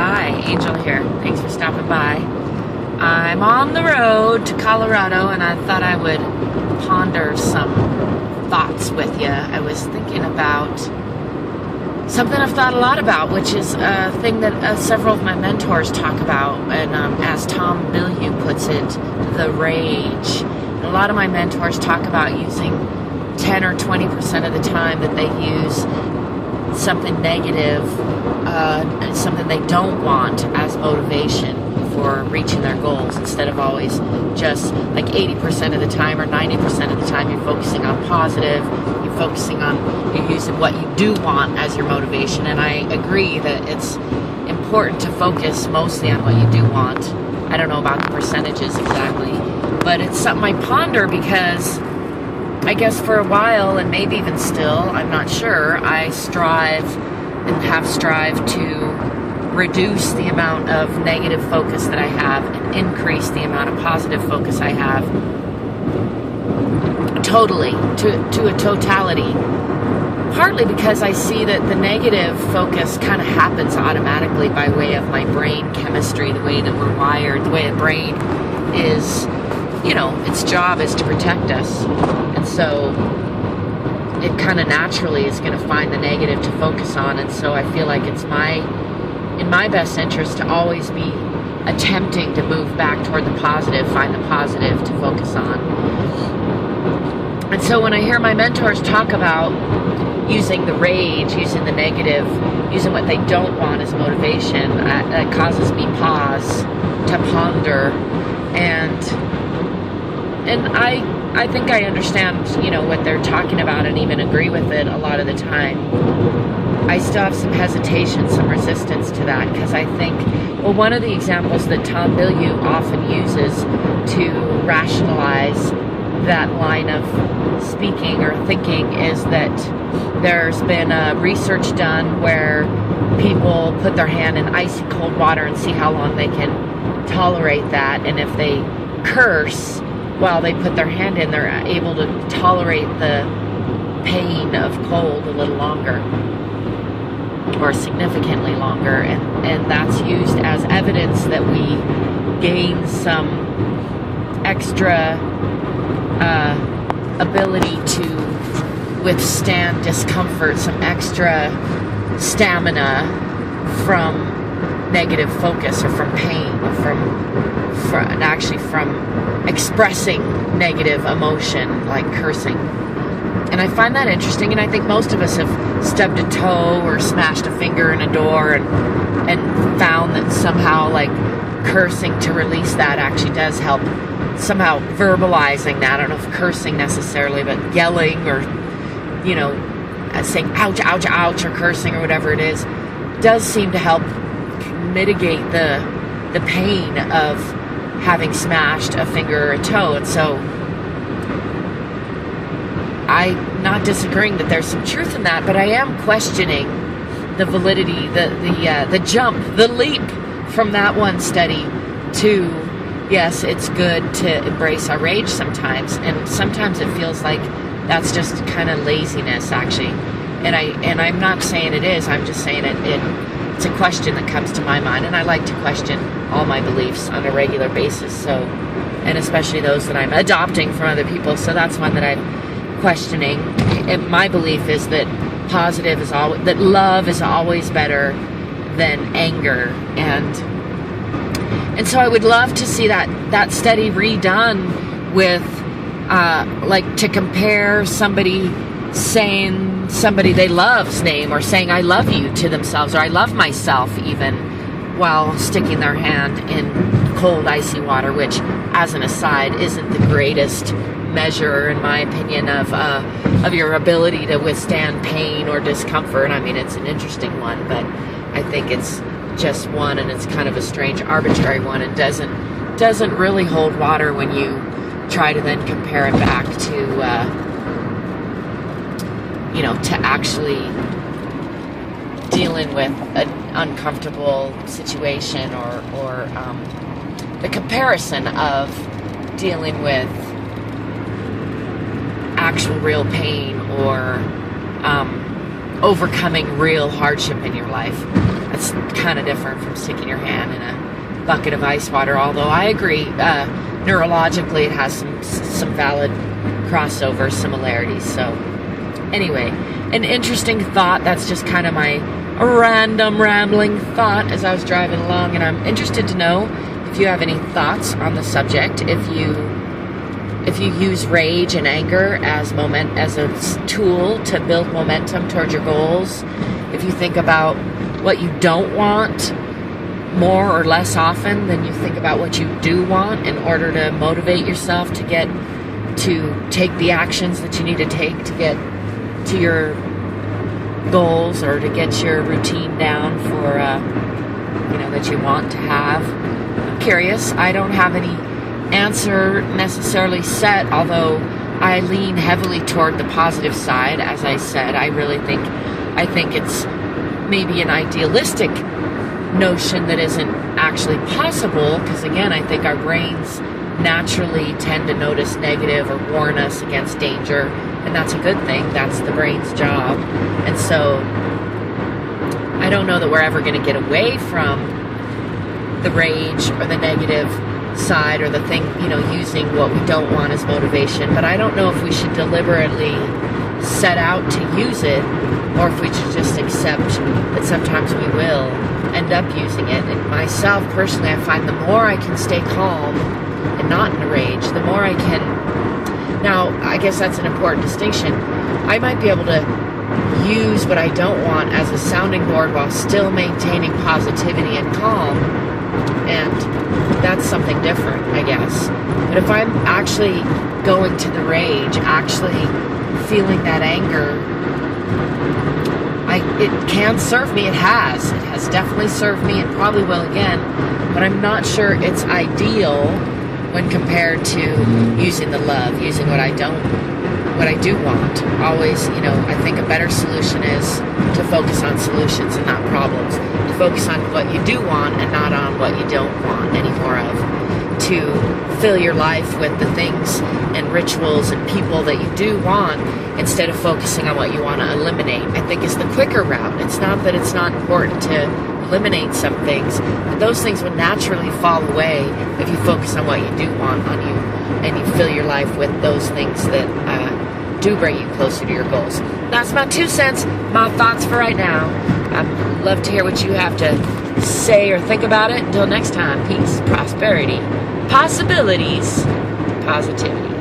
Hi, Angel here. Thanks for stopping by. I'm on the road to Colorado and I thought I would ponder some thoughts with you. I was thinking about something I've thought a lot about, which is a thing that several of my mentors talk about, and as Tom Bilyeu puts it, the rage. And a lot of my mentors talk about using 10 or 20% of the time that they use something negative, something they don't want as motivation for reaching their goals, instead of always just like 80% of the time or 90% of the time you're focusing on positive, you're using what you do want as your motivation. And I agree that it's important to focus mostly on what you do want. I don't know about the percentages exactly, but it's something I ponder because I guess for a while, and maybe even still, I'm not sure, I strive and have strived to reduce the amount of negative focus that I have and increase the amount of positive focus I have totally, to a totality. Partly because I see that the negative focus kind of happens automatically by way of my brain chemistry, the way that we're wired, the way the brain is, its job is to protect us. And so it kind of naturally is going to find the negative to focus on. And so I feel like it's in my best interest to always be attempting to move back toward the positive, find the positive to focus on. And so when I hear my mentors talk about using the rage, using the negative, using what they don't want as motivation, that causes me pause, to ponder, and I think I understand, what they're talking about and even agree with it a lot of the time. I still have some hesitation, some resistance to that, because I think, one of the examples that Tom Bilyeu often uses to rationalize that line of speaking or thinking is that there's been research done where people put their hand in icy cold water and see how long they can tolerate that, and if they curse while they put their hand in, they're able to tolerate the pain of cold a little longer, or significantly longer, and that's used as evidence that we gain some extra ability to withstand discomfort, some extra stamina from negative focus, or from pain, or from expressing negative emotion like cursing. And I find that interesting, and I think most of us have stubbed a toe or smashed a finger in a door and found that somehow like cursing to release that actually does help. Somehow verbalizing that, I don't know if cursing necessarily, but yelling or saying ouch, ouch, ouch, or cursing or whatever it is, does seem to help mitigate the pain of having smashed a finger or a toe. And so I'm not disagreeing that there's some truth in that, but I am questioning the validity, the jump, the leap from that one study to, yes, it's good to embrace our rage sometimes, and sometimes it feels like that's just kind of laziness, actually. And I'm not saying it is. I'm just saying it's a question that comes to my mind, and I like to question all my beliefs on a regular basis. So, and especially those that I'm adopting from other people. So that's one that I'm questioning. And my belief is that that love is always better than anger, and so I would love to see that study redone with, to compare somebody saying somebody they love's name, or saying I love you to themselves, or I love myself even, while sticking their hand in cold, icy water, which, as an aside, isn't the greatest measure, in my opinion, of your ability to withstand pain or discomfort. I mean, it's an interesting one, but I think it's just one, and it's kind of a strange, arbitrary one, and doesn't really hold water when you try to then compare it back to to actually dealing with an uncomfortable situation, or the comparison of dealing with actual real pain, or overcoming real hardship in your life. That's kind of different from sticking your hand in a bucket of ice water, although I agree, neurologically it has some valid crossover similarities. So anyway, an interesting thought. That's just kind of my random rambling thought as I was driving along, and I'm interested to know if you have any thoughts on the subject. If you use rage and anger as a tool to build momentum towards your goals, if you think about what you don't want more or less often than you think about what you do want in order to motivate yourself to take the actions that you need to take to get to your goals, or to get your routine down for that you want to have. I'm curious. I don't have any answer necessarily set, although I lean heavily toward the positive side. As I said, I think it's maybe an idealistic notion that isn't actually possible, because again, I think our brains naturally tend to notice negative or warn us against danger, and that's a good thing. That's the brain's job. And so I don't know that we're ever going to get away from the rage or the negative side, or the thing, using what we don't want as motivation, but I don't know if we should deliberately set out to use it, or if we should just accept that sometimes we will end up using it. And myself personally, I find the more I can stay calm and not in a rage, the more I can. Now, I guess that's an important distinction. I might be able to use what I don't want as a sounding board while still maintaining positivity and calm, and that's something different, I guess. But if I'm actually going to the rage, actually feeling that anger, it can serve me. It has definitely served me. It probably will again, but I'm not sure it's ideal when compared to using the love, using what I do want. Always, I think a better solution is to focus on solutions and not problems. To focus on what you do want and not on what you don't want any more of. To fill your life with the things and rituals and people that you do want, instead of focusing on what you want to eliminate, I think is the quicker route. It's not that it's not important to eliminate some things, but those things would naturally fall away if you focus on what you do want on you, and you fill your life with those things that do bring you closer to your goals. That's my 2 cents, my thoughts for right now. I'd love to hear what you have to say or think about it. Until next time, peace, prosperity, possibilities, positivity.